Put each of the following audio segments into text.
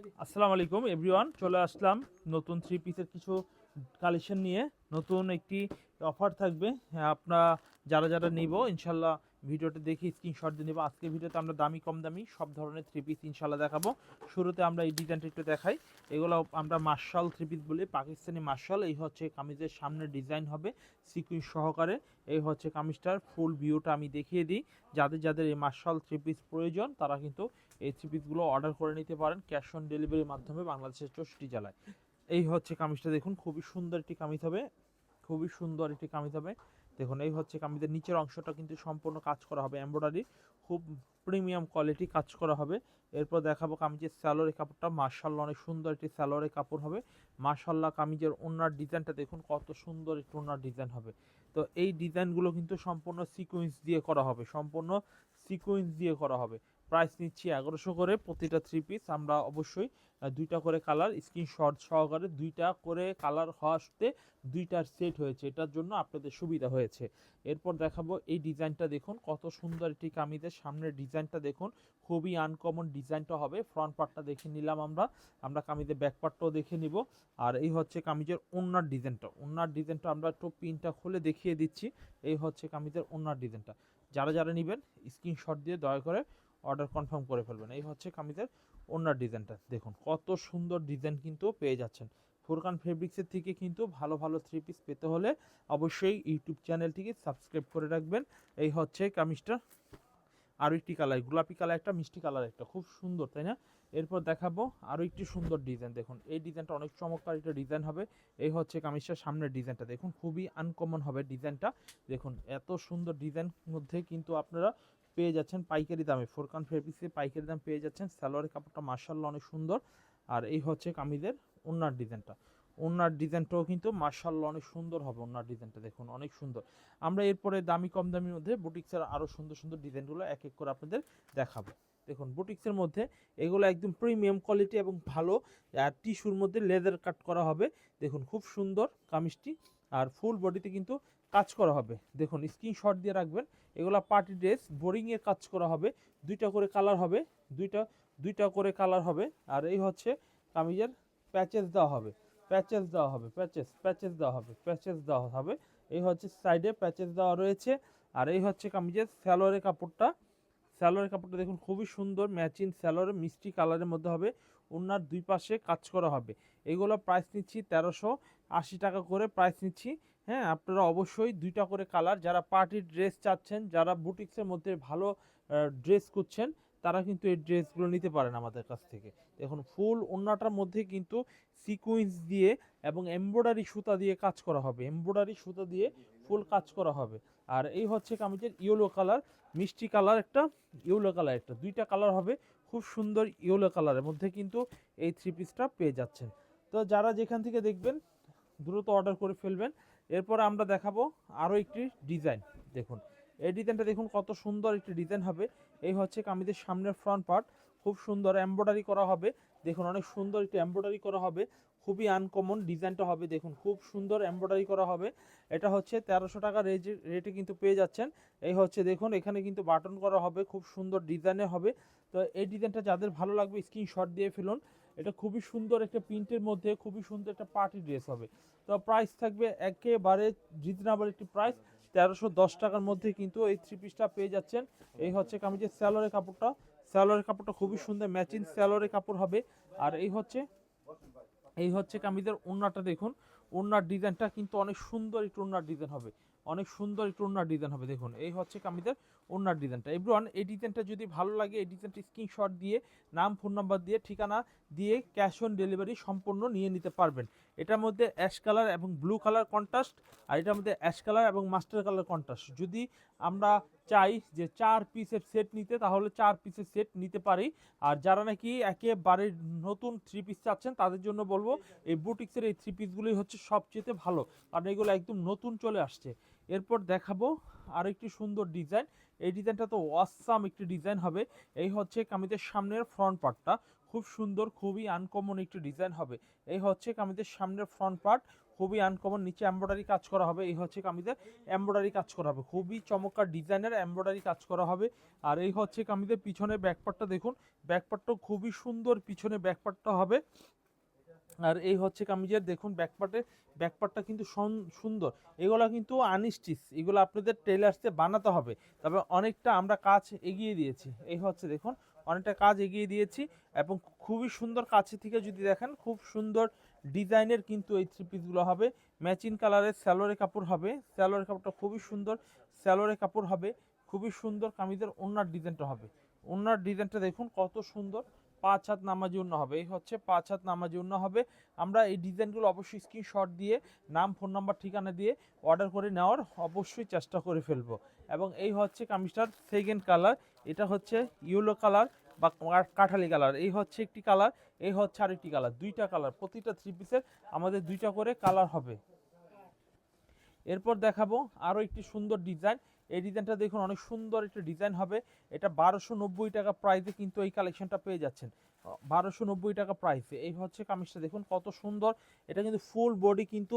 আসসালামু আলাইকুম এভরিওয়ান, চলে আসলাম নতুন থ্রি পিসের কিছু কালেকশন নিয়ে। নতুন একটি অফার থাকবে। আপনারা যারা যারা নিব ইনশাল্লাহ ভিডিওটা দেখে স্ক্রিনশট দিয়ে নেব। আজকের ভিডিওতে আমরা দামি কম দামি সব ধরনের থ্রি পিস ইনশাল্লাহ দেখাবো। শুরুতে আমরা এই ডিজাইনটা একটু দেখাই। এগুলো আমরা মার্শাল থ্রি পিস বলি, পাকিস্তানি মার্শাল। এই হচ্ছে কামিজের সামনে ডিজাইন হবে সিকুয়েন্স সহকারে। এই হচ্ছে কামিজটার ফুল ভিউটা আমি দেখিয়ে দিই। যাদের যাদের এই মার্শাল থ্রি পিস প্রয়োজন তারা কিন্তু এই থ্রি পিসগুলো অর্ডার করে নিতে পারেন ক্যাশ অন ডেলিভারির মাধ্যমে বাংলাদেশের 64 জেলায়। এই হচ্ছে কামিজটা, দেখুন খুবই সুন্দর একটি কামিজ হবে, খুবই সুন্দর একটি কামিজ হবে। দেখুন এই হচ্ছে কামিজের নিচের অংশটা কিন্তু সম্পূর্ণ কাজ করা হবে এমব্রয়ডারি, খুব প্রিমিয়াম কোয়ালিটি কাজ করা হবে। এরপর দেখাবো কামিজের স্যালোয়ারের কাপড়টা, মাশাআল্লাহ অনেক সুন্দর একটি স্যালোয়ারের কাপড় হবে। মাশাআল্লাহ কামিজের ওড়নার ডিজাইনটা দেখুন কত সুন্দর একটি ওড়নার ডিজাইন হবে। তো এই ডিজাইনগুলো কিন্তু সম্পূর্ণ সিকোয়েন্স দিয়ে করা হবে, সম্পূর্ণ সিকোয়েন্স দিয়ে করা হবে। প্রাইস নিচ্ছি 1100 করে প্রতিটা থ্রি পিস। আমরা অবশ্যই দুইটা করে কালার স্ক্রিনশট সহকারে, দুইটা করে কালার হওয়াতে দুইটার সেট হয়েছে, এটার জন্য আপনাদের সুবিধা হয়েছে। এরপর দেখাবো এই ডিজাইনটা, দেখুন কত সুন্দর একটি কামিজের সামনের ডিজাইনটা দেখুন, খুবই আনকমন ডিজাইনটা হবে। ফ্রন্ট পার্টটা দেখে নিলাম আমরা কামিজের ব্যাক পার্টটাও দেখে নিব। আর এই হচ্ছে কামিজের ওড়নার ডিজাইনটা, ওড়নার ডিজাইনটা আমরা একটু পিনটা খুলে দেখিয়ে দিচ্ছি। এই হচ্ছে কামিজের ওড়নার ডিজাইনটা। যারা যারা নেবেন স্ক্রিনশট দিয়ে দয়া করে অর্ডার কনফার্ম করে ফেলবেন। এই হচ্ছে কামিজের ওড়নার ডিজাইনটা, দেখুন কত সুন্দর ডিজাইন কিন্তু পেয়ে যাচ্ছেন। ফুরকান ফেব্রিক্সের থেকে কিন্তু ভালো ভালো থ্রি পিস পেতে হলে অবশ্যই ইউটিউব চ্যানেলটিকে সাবস্ক্রাইব করে রাখবেন। এই হচ্ছে কামিজটা, আরও একটি কালার, গোলাপি কালার একটা, মিষ্টি কালার একটা, খুব সুন্দর তাই না? এরপর দেখাবো আরও একটি সুন্দর ডিজাইন, দেখুন এই ডিজাইনটা অনেক চমৎকার একটা ডিজাইন হবে। এই হচ্ছে কামিজটার সামনের ডিজাইনটা, দেখুন খুবই আনকমন হবে ডিজাইনটা। দেখুন এত সুন্দর ডিজাইন মধ্যে কিন্তু আপনারা পেয়ে যাচ্ছেন পাইকারি দামে, ফোরকান ফেব্রিক্সে পাইকারি দাম পেয়ে যাচ্ছেন। সালোয়ারের কাপড়টা মাশাআল্লাহ অনেক সুন্দর। আর এই হচ্ছে কামিজের ওড়নার ডিজাইনটা, ওড়নার ডিজাইনটাও কিন্তু মাশাআল্লাহ অনেক সুন্দর হবে। ওড়নার ডিজাইনটা দেখুন অনেক সুন্দর। আমরা এরপরে দামি কম দামির মধ্যে বুটিক্সের আরও সুন্দর সুন্দর ডিজাইনগুলো এক এক করে আপনাদের দেখাবো। দেখুন বুটিক্সের মধ্যে এগুলো একদম প্রিমিয়াম কোয়ালিটি এবং ভালো টিস্যুর মধ্যে লেদার কাট করা হবে। দেখুন খুব সুন্দর কামিজটি, আর ফুল বডিতে কিন্তু কাজ করা হবে। দেখুন স্ক্রিনশট দিয়ে রাখবেন, এগুলো পার্টি ড্রেস বোরিংয়ের কাজ করা হবে। দুইটা করে কালার হবে, দুইটা দুইটা করে কালার হবে। আর এই হচ্ছে কামিজের প্যাচেস দেওয়া হবে, প্যাচেস দেওয়া হবে, প্যাচেস দেওয়া হবে, প্যাচেস দেওয়া হবে। এই হচ্ছে সাইডে প্যাচেস দেওয়া রয়েছে। আর এই হচ্ছে কামিজের স্যালোয়ারের কাপড়টা, স্যালোয়ারের কাপড়টা দেখুন খুবই সুন্দর ম্যাচিং স্যালোয়ারের মিষ্টি কালারের মধ্যে হবে। ওনার দুই পাশে কাজ করা হবে। এগুলো প্রাইস নিচ্ছি 1380 টাকা করে প্রাইস নিচ্ছি। হ্যাঁ, আপনারা অবশ্যই দুইটা করে কালার, যারা পার্টির ড্রেস চাচ্ছেন, যারা বুটিক্সের মধ্যে ভালো ড্রেস করছেন, তারা কিন্তু এই ড্রেসগুলো নিতে পারেন আমাদের কাছ থেকে। দেখুন ফুল ওড়নাটার মধ্যে কিন্তু সিকুয়েন্স দিয়ে এবং এমব্রয়ডারি সুতা দিয়ে কাজ করা হবে, এমব্রয়ডারি সুতা দিয়ে ফুল কাজ করা হবে। আর এই হচ্ছে কামিজের ইয়েলো কালার, মিষ্টি কালার একটা, ইয়েলো কালার একটা, দুইটা কালার হবে। খুব সুন্দর ইয়েলো কালারের মধ্যে কিন্তু এই থ্রি পিসটা পেয়ে যাচ্ছেন। তো যারা যেখান থেকে দেখবেন দ্রুত অর্ডার করে ফেলবেন। এরপর আমরা দেখাবো আরও একটি ডিজাইন, দেখুন এই ডিজাইনটা দেখুন কত সুন্দর একটি ডিজাইন হবে। এই হচ্ছে কামিজের সামনের ফ্রন্ট পার্ট, খুব সুন্দর এমব্রয়ডারি করা হবে। দেখুন অনেক সুন্দর একটি এমব্রয়ডারি করা হবে, খুবই আনকমন ডিজাইনটা হবে। দেখুন খুব সুন্দর এমব্রয়ডারি করা হবে। এটা হচ্ছে 1300 টাকা রেটে কিন্তু পেয়ে যাচ্ছেন। এই হচ্ছে দেখুন এখানে কিন্তু বাটন করা হবে, খুব সুন্দর ডিজাইনে হবে। তো এই ডিজাইনটা যাদের ভালো লাগবে স্ক্রিনশট দিয়ে ফেলুন। এটা খুবই সুন্দর একটা প্রিন্টের মধ্যে খুবই সুন্দর একটা পার্টি ড্রেস হবে। তো প্রাইস থাকবে একেবারে রিজনেবল একটি প্রাইস, 1310 টাকার মধ্যে কিন্তু এই থ্রি পিসটা পেয়ে যাচ্ছেন। এই হচ্ছে কামিজের স্যালোয়ারের কাপড়টা, স্যালোয়ারের কাপড়টা খুবই সুন্দর ম্যাচিং স্যালোয়ারের কাপড় হবে। আর এই হচ্ছে কামিজের ওড়নাটা, দেখুন ওড়নার ডিজাইনটা কিন্তু অনেক সুন্দর একটু ওড়নার ডিজাইন হবে, অনেক সুন্দর একটু ওড়নার ডিজাইন হবে। দেখুন এই হচ্ছে কামিজের ওড়নার ডিজাইনটা। এভরিওয়ান এই ডিজাইনটা যদি ভালো লাগে এই ডিজাইনটা স্ক্রিনশট দিয়ে নাম ফোন নাম্বার দিয়ে ঠিকানা দিয়ে ক্যাশ অন ডেলিভারি সম্পূর্ণ নিয়ে নিতে পারবেন। এটার মধ্যে অ্যাশ কালার এবং ব্লু কালার কন্ট্রাস্ট, আর এটার মধ্যে অ্যাশ কালার এবং মাস্টার কালার কন্ট্রাস্ট। যদি আমরা চাই যে 4 পিসের সেট নিতে, তাহলে 4 পিসের সেট নিতে পারি। আর যারা নাকি একেবারে নতুন থ্রি পিস চাচ্ছেন তাদের জন্য বলবো এই বুটিক্সের এই থ্রি পিসগুলোই হচ্ছে সবচেয়ে ভালো, কারণ এগুলো একদম নতুন চলে আসছে। এরপর দেখাবো আর একটি সুন্দর ডিজাইন, এই ডিজাইনটা তো অসাম একটি ডিজাইন হবে। এই হচ্ছে কামিজের সামনের ফ্রন্ট পার্টটা, খুব সুন্দর খুবই আনকমন একটি ডিজাইন হবে। এই হচ্ছে কামিজের সামনের ফ্রন্ট পার্ট, খুবই আনকমন, নিচে এমব্রয়ডারি কাজ করা হবে। এই হচ্ছে কামিজের এমব্রয়ডারি কাজ করা হবে, খুবই চমৎকার ডিজাইনের এমব্রয়ডারি কাজ করা হবে। আর এই হচ্ছে কামিজের পিছনে ব্যাকপার্টটা দেখুন, ব্যাকপার্টটা খুবই সুন্দর, পিছনে ব্যাকপার্টটা হবে। আর এই হচ্ছে কামিজের দেখুন ব্যাকপার্টটা কিন্তু সুন্দর। এগুলো কিন্তু আনস্টিচ, এগুলো আপনাদের টেলার্সে বানাতে হবে, তবে অনেকটা আমরা কাজ এগিয়ে দিয়েছি। এই হচ্ছে দেখুন অনেকটা কাজ এগিয়ে দিয়েছি এবং খুবই সুন্দর, কাছে থেকে যদি দেখেন খুব সুন্দর ডিজাইনের কিন্তু এই থ্রি পিসগুলো হবে। ম্যাচিং কালারের স্যালোরে কাপড় হবে, স্যালোরে কাপড়টা খুবই সুন্দর, স্যালোরে কাপড় হবে খুবই সুন্দর। কামিজের ওড়নার ডিজাইনটা হবে, ওড়নার ডিজাইনটা দেখুন কত সুন্দর, 5 হাত নামাজি ওড়না হবে। এই হচ্ছে 5 হাত নামাজি ওড়না হবে। আমরা এই ডিজাইনগুলো অবশ্যই স্ক্রিনশট দিয়ে নাম, ফোন নাম্বার, ঠিকানা দিয়ে অর্ডার করে নেওয়ার অবশ্যই চেষ্টা করে ফেলবো। এবং এই হচ্ছে কামিজটার সেকেন্ড কালার, এটা হচ্ছে ইয়েলো কালার বা কাঠালি কালার। এই হচ্ছে একটি কালার, এই হচ্ছে আরেকটি কালার, দুইটা কালার, প্রতিটা থ্রি পিসের আমাদের দুইটা করে কালার হবে। এরপর দেখাবো আরও একটি সুন্দর ডিজাইন। এই ডিজাইনটা দেখুন অনেক সুন্দর একটা ডিজাইন হবে। এটা 1290 টাকা প্রাইসে কিন্তু এই কালেকশনটা পেয়ে যাচ্ছেন, 1290 টাকা প্রাইসে। এই হচ্ছে কামিজটা দেখুন কত সুন্দর, এটা কিন্তু ফুল বডি কিন্তু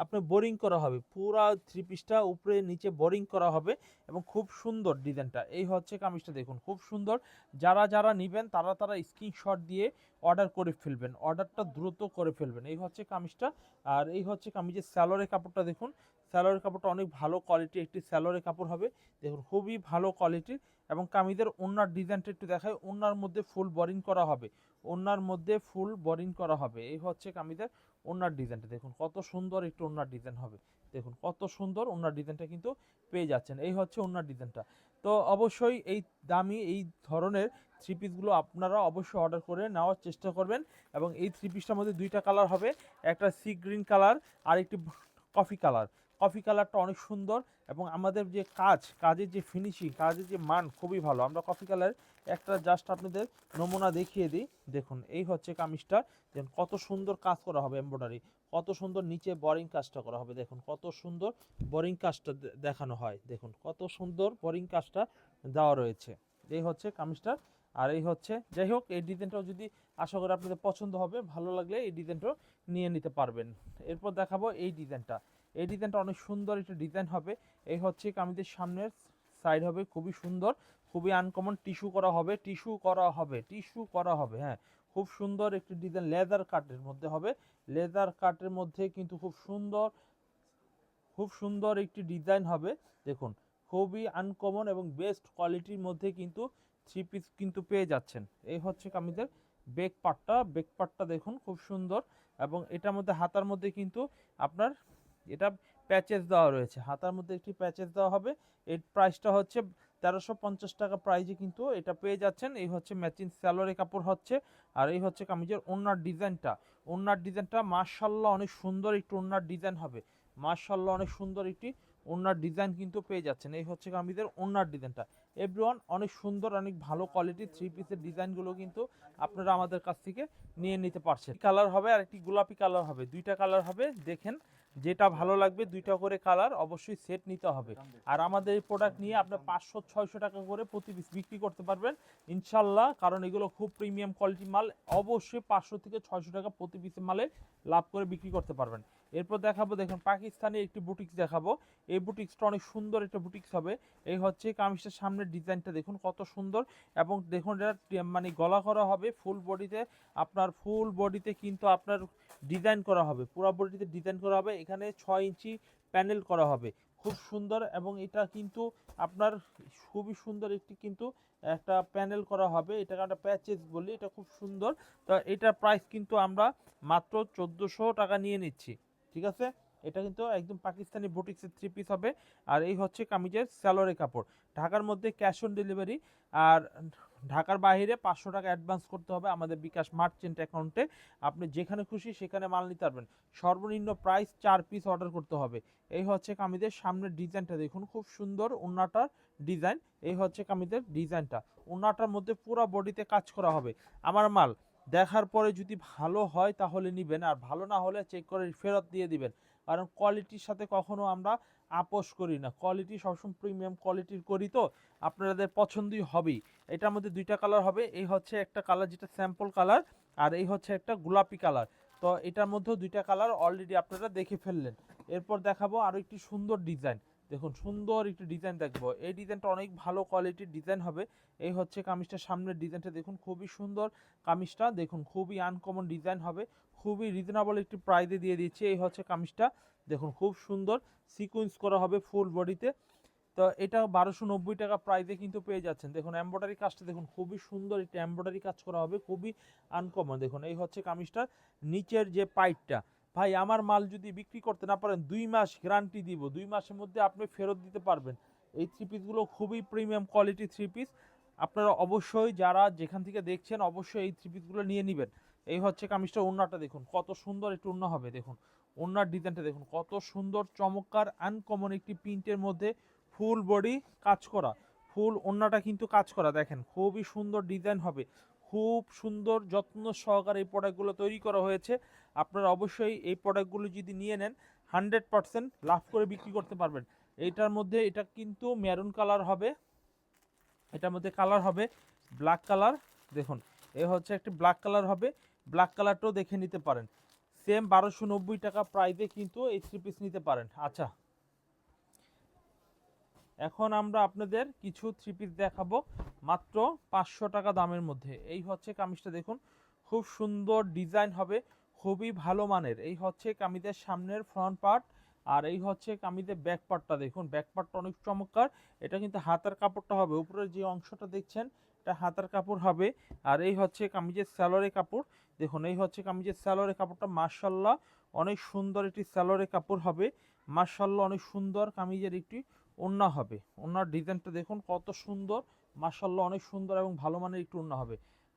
আপনার বোরিং করা হবে, পুরা থ্রি পিসটা উপরে নিচে বোরিং করা হবে এবং খুব সুন্দর ডিজাইনটা। এই হচ্ছে কামিজটা দেখুন খুব সুন্দর। যারা যারা নেবেন তারা তারা স্ক্রিনশট দিয়ে অর্ডার করে ফেলবেন, অর্ডারটা দ্রুত করে ফেলবেন। এই হচ্ছে কামিজটা। আর এই হচ্ছে কামিজের স্যালোরের কাপড়টা দেখুন, স্যালোরের কাপড়টা অনেক ভালো কোয়ালিটির একটি স্যালোরের কাপড় হবে, দেখুন খুবই ভালো কোয়ালিটির। এবং কামিজের ওড়নার ডিজাইনটা একটু দেখায়, ওড়নার মধ্যে ফুল বোরিং করা হবে, ওড়নার মধ্যে ফুল বোরিং করা হবে। এই হচ্ছে কামিজের ওড়নার ডিজাইনটা দেখুন কত সুন্দর একটু ওড়নার ডিজাইন হবে, দেখুন কত সুন্দর ওড়নার ডিজাইনটা কিন্তু পেয়ে যাচ্ছেন। এই হচ্ছে ওড়নার ডিজাইনটা। তো অবশ্যই এই দামি এই ধরনের থ্রি পিসগুলো আপনারা অবশ্যই অর্ডার করে নেওয়ার চেষ্টা করবেন। এবং এই থ্রি পিসটার মধ্যে দুইটা কালার হবে, একটা সি গ্রিন কালার আর একটি কফি কালার। কফি কালারটা অনেক সুন্দর এবং আমাদের যে কাজের যে ফিনিশিং, কাজের যে মান খুবই ভালো। আমরা কফি কালার একটা জাস্ট আপনাদের নমুনা দেখিয়ে দিই, দেখুন এই হচ্ছে কামিজটা, দেখুন কত সুন্দর কাজ করা হবে এমব্রয়ডারি, কত সুন্দর নিচে বোরিং কাজটা করা হবে, দেখুন কত সুন্দর বোরিং কাজটা দেখানো হয়, দেখুন কত সুন্দর বোরিং কাজটা দেওয়া রয়েছে। এই হচ্ছে কামিজটা। আর এই হচ্ছে, যাই হোক এই ডিজাইনটাও যদি আশা করি আপনাদের পছন্দ হবে, ভালো লাগলে এই ডিজাইনটাও নিয়ে নিতে পারবেন। এরপর দেখাবো এই ডিজাইনটা, এই ডিজাইনটা অনেক সুন্দর একটা ডিজাইন হবে। এই হচ্ছে কামিজের সামনের সাইড হবে খুবই সুন্দর, খুবই আনকমন, টিস্যু করা হবে, টিস্যু করা হবে, টিস্যু করা হবে, হ্যাঁ খুব সুন্দর একটি ডিজাইন, লেদার কাটের মধ্যে হবে, লেদার কাটের মধ্যে কিন্তু খুব সুন্দর, খুব সুন্দর একটি ডিজাইন হবে। দেখুন খুবই আনকমন এবং বেস্ট কোয়ালিটির মধ্যে কিন্তু থ্রি পিস কিন্তু পেয়ে যাচ্ছেন। এই হচ্ছে কামিজের বেক পার্টটা দেখুন খুব সুন্দর। এবং এটার মধ্যে হাতার মধ্যে কিন্তু আপনার এটা প্যাচেস দেওয়া রয়েছে, হাতার মধ্যে একটি প্যাচেস দেওয়া হবে। এর প্রাইসটা হচ্ছে 1350 টাকা প্রাইজে কিন্তু এটা পেয়ে যাচ্ছেন। এই হচ্ছে ম্যাচিং স্যালোরে কাপড় হচ্ছে। আর এই হচ্ছে কামিজের ওড়নার ডিজাইনটা, ওড়নার ডিজাইনটা মাশাআল্লাহ অনেক সুন্দর একটু ওড়নার ডিজাইন হবে, মাশাআল্লাহ অনেক সুন্দর একটি ওড়নার ডিজাইন কিন্তু পেয়ে যাচ্ছেন। এই হচ্ছে কামিজের ওড়নার ডিজাইনটা। এভরিওয়ান অনেক সুন্দর, অনেক ভালো কোয়ালিটির থ্রি পিসের ডিজাইনগুলো কিন্তু আপনারা আমাদের কাছ থেকে নিয়ে নিতে পারছেন। কালার হবে আর একটি গোলাপি কালার হবে, দুইটা কালার হবে, দেখেন যেটা ভালো লাগবে দুইটা করে কালার অবশ্যই সেট নিতে হবে। আর আমাদের এই প্রোডাক্ট নিয়ে আপনার 500-600 টাকা করে প্রতি পিস বিক্রি করতে পারবেন ইনশাল্লাহ, কারণ এগুলো খুব প্রিমিয়াম কোয়ালিটি মাল, অবশ্যই 500 থেকে 600 টাকা প্রতি পিসের মালে লাভ করে বিক্রি করতে পারবেন। এরপর দেখাবো, দেখুন পাকিস্তানি একটি বুটিক্স দেখাবো। এই বুটিক্সটা অনেক সুন্দর একটা বুটিক্স হবে। এই হচ্ছে কামিজটার সামনের ডিজাইনটা দেখুন কত সুন্দর। এবং দেখুন এটা মানে গলা করা হবে ফুল বডিতে, আপনার ফুল বডিতে কিন্তু আপনার ডিজাইন করা হবে, পুরো বডিতে ডিজাইন করা হবে। এখানে 6 ইঞ্চি প্যানেল করা হবে, খুব সুন্দর। এবং এটা কিন্তু আপনার খুবই সুন্দর একটি কিন্তু একটা প্যানেল করা হবে, এটাকে আমরা প্যাচেস বলি, এটা খুব সুন্দর। তো এটার প্রাইস কিন্তু আমরা মাত্র 1400 টাকা নিয়ে নিচ্ছি, ঠিক আছে। এটা কিন্তু একদম পাকিস্তানি বুটিক্সের থ্রি পিস হবে। আর এই হচ্ছে কামিজের স্যালোরে কাপড়। ঢাকার মধ্যে ক্যাশ অন ডেলিভারি, আর ঢাকার বাইরে 500 টাকা অ্যাডভান্স করতে হবে আমাদের বিকাশ মার্চেন্ট অ্যাকাউন্টে। আপনি যেখানে খুশি সেখানে মাল নিতে পারবেন, সর্বনিম্ন প্রাইস 4 পিস অর্ডার করতে হবে। এই হচ্ছে কামিজের সামনের ডিজাইনটা দেখুন খুব সুন্দর, ওড়নাটার ডিজাইন। এই হচ্ছে কামিজের ডিজাইনটা, ওড়নাটার মধ্যে পুরো বডিতে কাজ করা হবে। আমার মাল দেখার পরে যদি ভালো হয় তাহলে নেবেন, আর ভালো না হলে চেক করে ফেরত দিয়ে দিবেন, কারণ কোয়ালিটির সাথে কখনো আমরা আপোষ করি না, কোয়ালিটি সবসময় প্রিমিয়াম কোয়ালিটির করি, তো আপনাদের পছন্দই হবেই। এটার মধ্যে দুইটা কালার হবে, এই হচ্ছে একটা কালার যেটা স্যাম্পল কালার, আর এই হচ্ছে একটা গোলাপি কালার। তো এটার মধ্যেও দুইটা কালার অলরেডি আপনারা দেখে ফেললেন। এরপর দেখাবো আরও একটি সুন্দর ডিজাইন। দেখুন সুন্দর একটি ডিজাইন দেখবো, এই ডিজাইনটা অনেক ভালো কোয়ালিটির ডিজাইন হবে। এই হচ্ছে কামিজটার সামনের ডিজাইনটা দেখুন, খুবই সুন্দর কামিজটা দেখুন, খুবই আনকমন ডিজাইন হবে, খুবই রিজনেবল একটি প্রাইসে দিয়ে দিচ্ছি। এই হচ্ছে কামিজটা দেখুন, খুব সুন্দর সিকোয়েন্স করা হবে ফুল বডিতে। তো এটা 1290 টাকা প্রাইসে কিন্তু পেয়ে যাচ্ছেন। দেখুন এমব্রয়ডারি কাজটা দেখুন, খুবই সুন্দর একটা এমব্রয়ডারি কাজ করা হবে, খুবই আনকমন। দেখুন এই হচ্ছে কামিজটার নিচের যে পাইটটা, ভাই আমার মাল যদি বিক্রি করতে না পারেন 2 মাস গ্যারান্টি দিব, 2 মাসের মধ্যে আপনি ফেরত দিতে পারবেন। এই থ্রি পিসগুলো খুবই প্রিমিয়াম কোয়ালিটি থ্রি পিস, আপনারা অবশ্যই যারা যেখান থেকে দেখছেন অবশ্যই এই থ্রি পিসগুলো নিয়ে নেবেন। এই হচ্ছে কামিজটা, ওড়নাটা দেখুন কত সুন্দর একটু ওড়না হবে। দেখুন ওড়নার ডিজাইনটা দেখুন কত সুন্দর চমৎকার আনকমন একটি প্রিন্টের মধ্যে ফুল বডি কাজ করা, ফুল ওড়নাটা কিন্তু কাজ করা। দেখেন খুবই সুন্দর ডিজাইন হবে, খুব সুন্দর যত্ন সহকারে এই প্রোডাক্টগুলো তৈরি করা হয়েছে। আপনারা অবশ্যই এই প্রোডাক্টগুলো যদি নিয়ে নেন 100% লাভ করে বিক্রি করতে পারবেন। এইটার মধ্যে এটা কিন্তু মেরুন কালার হবে, এটার মধ্যে কালার হবে ব্ল্যাক কালার। দেখুন এ হচ্ছে একটি ব্ল্যাক কালার হবে, ব্ল্যাক কালারটাও দেখে নিতে পারেন। সেম 1290 টাকা প্রাইসে কিন্তু এই থ্রি পিস নিতে পারেন। আচ্ছা, এখন আমরা আপনাদের কিছু থ্রি পিস দেখাবো মাত্র 500 টাকা দামের মধ্যে। এই হচ্ছে কামিজটা দেখুন, খুব সুন্দর ডিজাইন হবে, খুবই ভালো মানের। এই হচ্ছে কামিজের সামনের ফ্রন্ট পার্ট, আর এই হচ্ছে কামিজের ব্যাক পার্টটা। দেখুন ব্যাক পার্টটা অনেক চমৎকার, এটা কিন্তু হাতার কাপড়টা হবে, উপরের যে অংশটা দেখছেন এটা হাতার কাপড় হবে। আর এই হচ্ছে কামিজের স্যালোয়ারের কাপড়। দেখুন এই হচ্ছে কামিজের স্যালোয়ারের কাপড়টা, মাশাআল্লাহ অনেক সুন্দর একটি স্যালোয়ারের কাপড় হবে, মাশাআল্লাহ অনেক সুন্দর কামিজের একটি ওড়না হবে। ওড়নার ডিজাইনটা দেখুন কত সুন্দর, মাশাআল্লাহ অনেক সুন্দর এবং ভালো মানের একটু ওড়না হবে।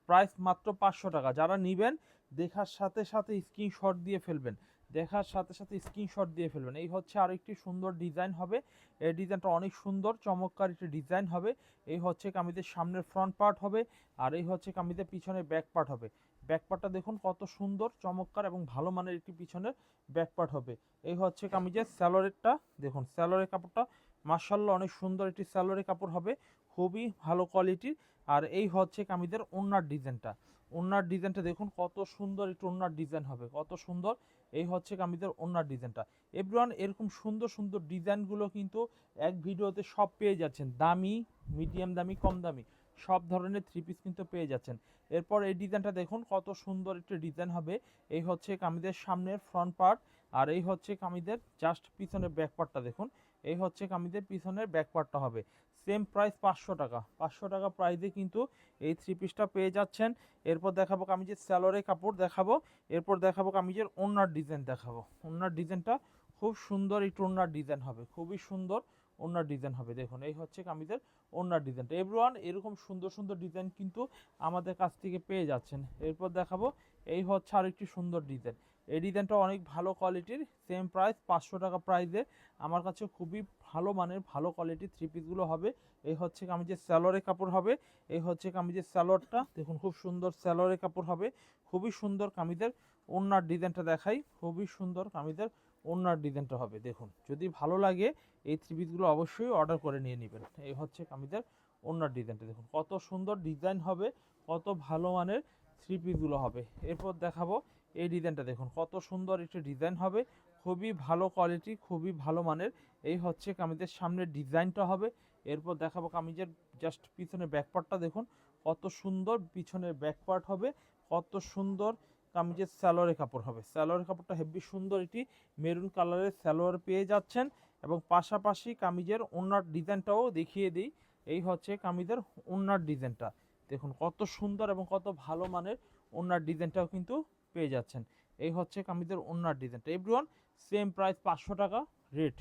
প্রাইস মাত্র 500 টাকা। যারা নেবেন দেখার সাথে সাথে স্ক্রিনশট দিয়ে ফেলবেন, দেখার সাথে সাথে স্ক্রিনশট দিয়ে ফেলবেন। এই হচ্ছে আরো একটি সুন্দর ডিজাইন হবে, এই ডিজাইনটা অনেক সুন্দর চমৎকার একটি ডিজাইন হবে। এই হচ্ছে কামিজের সামনের ফ্রন্ট পার্ট হবে, আর এই হচ্ছে কামিজের পিছনের ব্যাক পার্ট হবে। ব্যাক পার্টটা দেখুন কত সুন্দর চমৎকার এবং ভালো মানের একটি পিছনের ব্যাক পার্ট হবে। এই হচ্ছে কামিজের স্যালোয়ারেরটা, দেখুন স্যালোয়ারের কাপড়টা মাশাআল্লাহ অনেক সুন্দর একটি স্যালোয়ারের কাপড় হবে, খুবই ভালো কোয়ালিটির। আর এই হচ্ছে কামিজের ওড়নার ডিজাইনটা, ওড়নার ডিজাইনটা দেখুন কত সুন্দর একটু ওড়নার ডিজাইন হবে, কত সুন্দর। এই হচ্ছে কামিজের ওড়নার ডিজাইনটা। এভরিওয়ান এরকম সুন্দর সুন্দর ডিজাইনগুলো কিন্তু এক ভিডিওতে সব পেয়ে যাচ্ছেন, দামি মিডিয়াম দামি কম দামি সব ধরনের থ্রি পিস কিন্তু পেয়ে যাচ্ছেন। এরপর এই ডিজাইনটা দেখুন কত সুন্দর একটি ডিজাইন হবে। এই হচ্ছে কামিজের সামনের ফ্রন্ট পার্ট, আর এই হচ্ছে কামিজের জাস্ট পিছনের ব্যাক পার্টটা দেখুন। এই হচ্ছে কামিজের পিছনের ব্যাক পার্টটা হবে। সেম প্রাইস 500 টাকা, 500 টাকা প্রাইসে কিন্তু এই থ্রি পিসটা পেয়ে যাচ্ছেন। এরপর দেখাবো কামিজের স্যালোয়ারের কাপড় দেখাবো, এরপর দেখাবো কামিজের ওড়নার ডিজাইন দেখাবো। ওড়নার ডিজাইনটা খুব সুন্দর একটু ওড়নার ডিজাইন হবে, খুবই সুন্দর ওড়নার ডিজাইন হবে। দেখুন এই হচ্ছে কামিজের ওড়নার ডিজাইনটা। এভরিওয়ান এরকম সুন্দর সুন্দর ডিজাইন কিন্তু আমাদের কাছ থেকে পেয়ে যাচ্ছেন। এরপর দেখাবো এই হচ্ছে আরেকটি সুন্দর ডিজাইন, এই ডিজাইনটা অনেক ভালো কোয়ালিটির, সেম প্রাইস 500 টাকা প্রাইসে আমার কাছে খুবই ভালো মানের ভালো কোয়ালিটির থ্রি পিসগুলো হবে। এই হচ্ছে কামিজের স্যালোয়ারের কাপড় হবে, এই হচ্ছে কামিজের স্যালোয়ারটা দেখুন খুব সুন্দর স্যালোয়ারের কাপড় হবে, খুবই সুন্দর কামিজের ওড়নার ডিজাইনটা দেখাই, খুবই সুন্দর কামিজের ওড়নার ডিজাইনটা হবে। দেখুন যদি ভালো লাগে এই থ্রি পিসগুলো অবশ্যই অর্ডার করে নিয়ে নেবেন। এই হচ্ছে কামিজের ওড়নার ডিজাইনটা দেখুন কত সুন্দর ডিজাইন হবে, কত ভালো মানের থ্রি পিসগুলো হবে। এরপর দেখাবো এই ডিজাইনটা দেখুন কত সুন্দর একটি ডিজাইন হবে, খুবই ভালো কোয়ালিটি খুবই ভালো মানের। এই হচ্ছে কামিজের সামনের ডিজাইনটা হবে। এরপর দেখাবো কামিজের জাস্ট পিছনের ব্যাকপার্টটা দেখুন কত সুন্দর, পিছনের ব্যাকপার্ট হবে কত সুন্দর। কামিজের স্যালোয়ারের কাপড় হবে, স্যালোয়ারের কাপড়টা হেভি সুন্দর, এটি মেরুন কালারের স্যালোয়ার পেয়ে যাচ্ছেন। এবং পাশাপাশি কামিজের ওড়নার ডিজাইনটাও দেখিয়ে দিই। এই হচ্ছে কামিজের ওড়নার ডিজাইনটা দেখুন কত সুন্দর এবং কত ভালো মানের ওড়নার ডিজাইনটাও কিন্তু পেয়ে যাচ্ছেন। এই হচ্ছে কামিজের ওড়নার ডিজাইনটা। এভরিওয়ান সেম প্রাইস 500 টাকা রেট,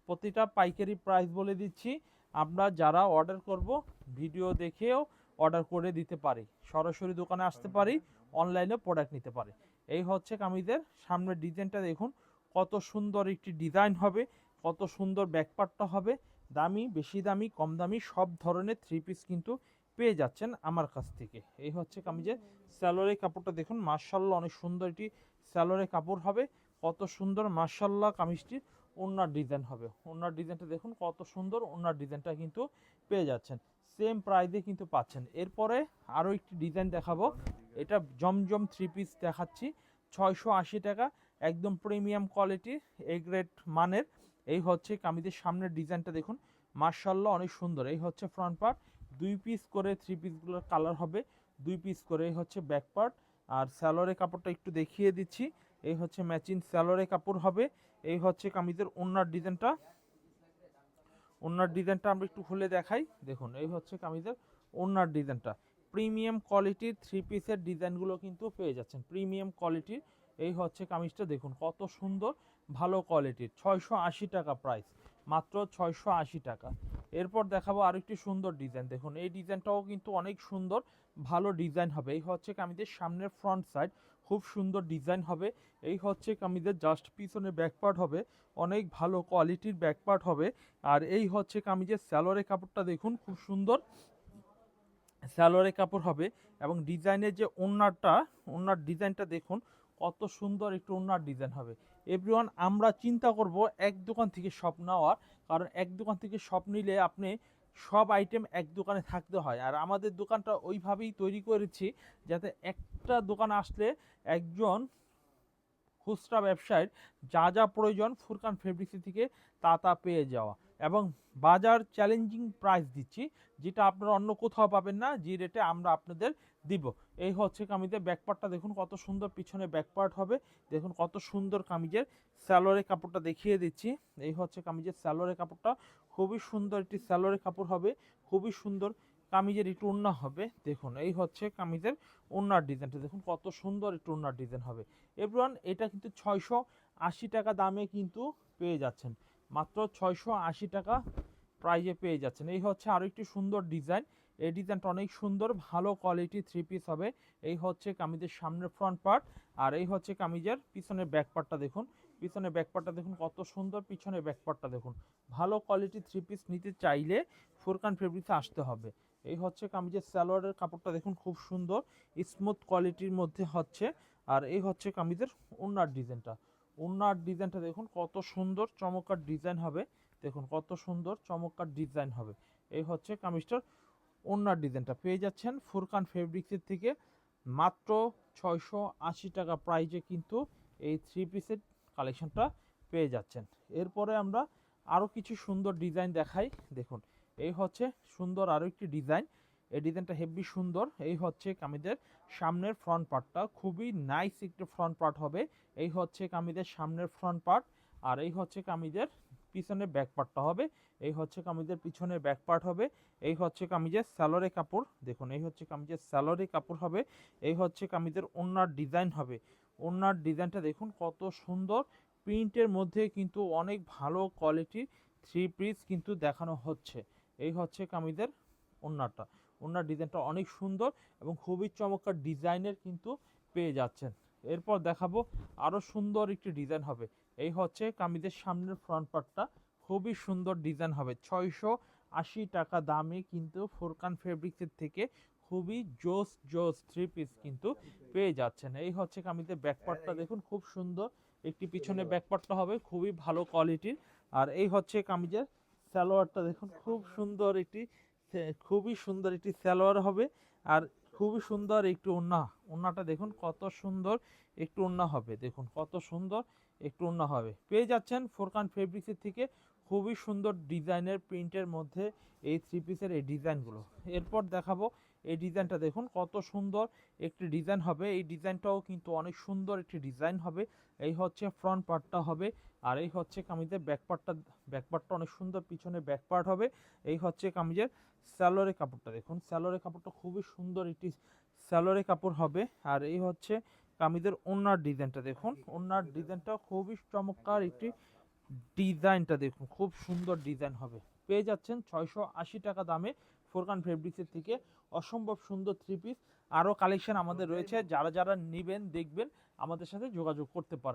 প্রতিটা পাইকারি প্রাইস বলে দিচ্ছি। আমরা যারা অর্ডার করব ভিডিও দেখেও অর্ডার করে দিতে পারি, সরাসরি দোকানে আসতে পারি, অনলাইনে প্রোডাক্ট নিতে পারি। এই হচ্ছে কামিজের সামনের ডিজাইনটা দেখুন কত সুন্দর একটি ডিজাইন হবে, কত সুন্দর ব্যাকপার্টটা হবে। দামি বেশি দামি কম দামি সব ধরনের থ্রি পিস কিন্তু পেয়ে যাচ্ছেন আমার কাছ থেকে। এই হচ্ছে কামিজের স্যালোয়ারের কাপড়টা দেখুন মাশাআল্লাহ অনেক সুন্দর একটি স্যালোয়ারের কাপড় হবে, কত সুন্দর মাশাআল্লাহ কামিজটির ওড়নার ডিজাইন হবে। ওড়নার ডিজাইনটা দেখুন কত সুন্দর, ওড়নার ডিজাইনটা কিন্তু পেয়ে যাচ্ছেন সেম প্রাইসে কিন্তু পাচ্ছেন। এরপরে আরও একটি ডিজাইন দেখাবো, এটা জমজম থ্রি পিস দেখাচ্ছি, 680 টাকা, একদম প্রিমিয়াম কোয়ালিটির এ গ্রেড মানের। এই হচ্ছে কামিজের সামনের ডিজাইনটা দেখুন, মার্শাল্লাহ অনেক সুন্দর। এই হচ্ছে ফ্রন্ট পার্ট, 2 পিস করে 3 পিসগুলোর কালার হবে, 2 পিস করে। এই হচ্ছে ব্যাক পার্ট। আর স্যালোয়ারের কাপড়টা একটু দেখিয়ে দিচ্ছি, এই হচ্ছে ম্যাচিং স্যালোয়ারের কাপড় হবে। এই হচ্ছে কামিজের ওড়নার ডিজাইনটা, ওড়নার ডিজাইনটা আমরা একটু খুলে দেখাই। দেখুন এই হচ্ছে কামিজের ওড়নার ডিজাইনটা। প্রিমিয়াম কোয়ালিটির 3 পিসের ডিজাইনগুলো কিন্তু পেয়ে যাচ্ছেন, প্রিমিয়াম কোয়ালিটির। এই হচ্ছে কামিজটা দেখুন কত সুন্দর, ভালো কোয়ালিটির। 680 টাকা প্রাইস, মাত্র 680 টাকা। এরপর দেখাবো আরেকটি সুন্দর ডিজাইন। দেখুন এই ডিজাইনটাও কিন্তু অনেক সুন্দর, ভালো ডিজাইন হবে। এই হচ্ছে কামিজের সামনের ফ্রন্ট সাইড, খুব সুন্দর ডিজাইন হবে। এই হচ্ছে কামিজের জাস্ট পিছনে ব্যাক পার্ট হবে, অনেক ভালো কোয়ালিটির ব্যাক পার্ট হবে। আর এই হচ্ছে কামিজের সালোয়ারের কাপড়টা দেখুন, খুব সুন্দর সালোয়ারের কাপড় হবে। এবং ডিজাইনের যে ওড়নাটা, ওড়নার ডিজাইনটা দেখুন কত সুন্দর একটু ওড়নার ডিজাইন হবে। এভরিওয়ান, আমরা চিন্তা করব এক দোকান থেকে সব নেওয়ার, কারণ এক দোকান থেকে সব নিলে আপনি সব আইটেম এক দোকানে থাকতে হয়। আর আমাদের দোকানটা ওইভাবেই তৈরি করেছি যাতে একটা দোকান আসলে একজন খুচরা ব্যবসায়ীর যা যা প্রয়োজন ফুরকান ফেব্রিক্স থেকে তা পেয়ে যাওয়া। এবং বাজার চ্যালেঞ্জিং প্রাইস দিচ্ছি, যেটা আপনারা অন্য কোথাও পাবেন না, যে রেটে আমরা আপনাদের দিব। এই হচ্ছে কামিজের ব্যাকপার্টটা দেখুন কত সুন্দর, পিছনে ব্যাকপার্ট হবে। দেখুন কত সুন্দর কামিজের স্যালোয়ারের কাপড়টা দেখিয়ে দিচ্ছি। এই হচ্ছে কামিজের স্যালোয়ারের কাপড়টা, খুবই সুন্দর একটি স্যালোয়ারের কাপড় হবে, খুবই সুন্দর। কামিজের একটু ওড়না হবে, দেখুন এই হচ্ছে কামিজের ওড়নার ডিজাইনটা দেখুন কত সুন্দর একটু ওড়নার ডিজাইন হবে। এভরিওয়ান, এটা কিন্তু 680 টাকা দামে কিন্তু পেয়ে যাচ্ছেন, মাত্র 680 টাকা প্রাইজে পেয়ে যাচ্ছেন। এই হচ্ছে আরও একটি সুন্দর ডিজাইন। এই ডিজাইনটা অনেক সুন্দর, ভালো কোয়ালিটি 3 পিস হবে। এই হচ্ছে কামিজের সামনের ফ্রন্ট পার্ট, আর এই হচ্ছে কামিজের পিছনের ব্যাক পার্টটা দেখুন, পিছনে ব্যাক পার্টটা দেখুন কত সুন্দর, পিছনে ব্যাক পার্টটা দেখুন। ভালো কোয়ালিটি 3 পিস নিতে চাইলে ফুরকান ফেব্রিক্সে আসতে হবে। এই হচ্ছে কামিজের সালোয়ারের কাপড়টা দেখুন, খুব সুন্দর স্মুথ কোয়ালিটির মধ্যে হচ্ছে। আর এই হচ্ছে কামিজের ওড়নার ডিজাইনটা, ওড়নার ডিজাইনটা দেখুন কত সুন্দর চমৎকার ডিজাইন হবে। দেখুন কত সুন্দর চমৎকার ডিজাইন হবে। এই হচ্ছে কামিজটার ওড়নার ডিজাইনটা পেয়ে যাচ্ছেন ফুরকান ফেব্রিক্সের থেকে মাত্র 680 টাকা প্রাইজে কিন্তু এই 3 পিসের কালেকশনটা পেয়ে যাচ্ছেন। এরপরে আমরা আরও কিছু সুন্দর ডিজাইন দেখাই। দেখুন এই হচ্ছে সুন্দর আরও একটি ডিজাইন, এই ডিজাইনটা হেভি সুন্দর। এই হচ্ছে কামিজের সামনের ফ্রন্ট পার্টটা, খুবই নাইস একটু ফ্রন্ট পার্ট হবে। এই হচ্ছে কামিজের সামনের ফ্রন্ট পার্ট, আর এই হচ্ছে কামিজের পিছনে ব্যাক পার্টটা হবে। এই হচ্ছে কামিজের পিছনে ব্যাক পার্ট হবে। এই হচ্ছে কামিজের সালোয়ারের কাপড়, দেখুন এই হচ্ছে কামিজের সালোয়ারের কাপড় হবে। এই হচ্ছে কামিজের ওড়নার ডিজাইন হবে। ওড়নার ডিজাইনটা দেখুন কত সুন্দর, প্রিন্টের মধ্যে কিন্তু অনেক ভালো কোয়ালিটির 3 পিস কিন্তু দেখানো হচ্ছে। এই হচ্ছে কামিজের ওড়নাটা, ওড়নার ডিজাইনটা অনেক সুন্দর এবং খুবই চমৎকার ডিজাইনের কিন্তু পেয়ে যাচ্ছেন। এরপর দেখাবো আরও সুন্দর একটি ডিজাইন হবে। এই হচ্ছে কামিজের সামনের ফ্রন্ট পার্টটা, খুবই সুন্দর ডিজাইন হবে। 680 টাকা দামে কিন্তু ফুরকান ফেব্রিক্সের থেকে খুবই জোস জোস 3 পিস কিন্তু পেয়ে যাচ্ছেন। এই হচ্ছে কামিজের ব্যাক পার্টটা দেখুন, খুব সুন্দর একটি পিছনে ব্যাক পার্টটা হবে, খুবই ভালো কোয়ালিটির। আর এই হচ্ছে কামিজের সালোয়ারটা দেখুন, খুব সুন্দর একটি, খুবই সুন্দর একটি সালোয়ার হবে। আর খুবই সুন্দর একটু ওড়না, ওড়নাটা দেখুন কত সুন্দর একটু ওড়না হবে। দেখুন কত সুন্দর একটু ওড়না হবে। পেয়ে যাচ্ছেন ফুরকান ফেব্রিক্সের থেকে খুবই সুন্দর ডিজাইনের প্রিন্টের মধ্যে এই 3 পিসের এই ডিজাইনগুলো। এরপর দেখাবো এই ডিজাইনটা দেখুন কত সুন্দর একটি ডিজাইন হবে। এই ডিজাইনটাও কিন্তু অনেক সুন্দর একটি ডিজাইন হবে। এই হচ্ছে ফ্রন্ট পার্টটা হবে, আর এই হচ্ছে কামিজের ব্যাক পার্টটা, ব্যাক পার্টটা অনেক সুন্দর, পিছনে ব্যাক পার্ট হবে। এই হচ্ছে কামিজের সালোয়ারের কাপড়টা দেখুন, সালোয়ারের কাপড়টা খুবই সুন্দর একটি সালোয়ারের কাপড় হবে। আর এই হচ্ছে কামিজের ওড়নার ডিজাইনটা দেখুন, ওড়নার ডিজাইনটা খুবই চমৎকার একটি ডিজাইনটা দেখুন, খুব সুন্দর ডিজাইন হবে। পেয়ে যাচ্ছেন 680 টাকা দামে ফুরকান ফেব্রিক্সের থেকে অসম্ভব সুন্দর 3 পিস। আরও কালেকশন আমাদের রয়েছে, যারা যারা নেবেন দেখবেন আমাদের সাথে যোগাযোগ করতে পারেন।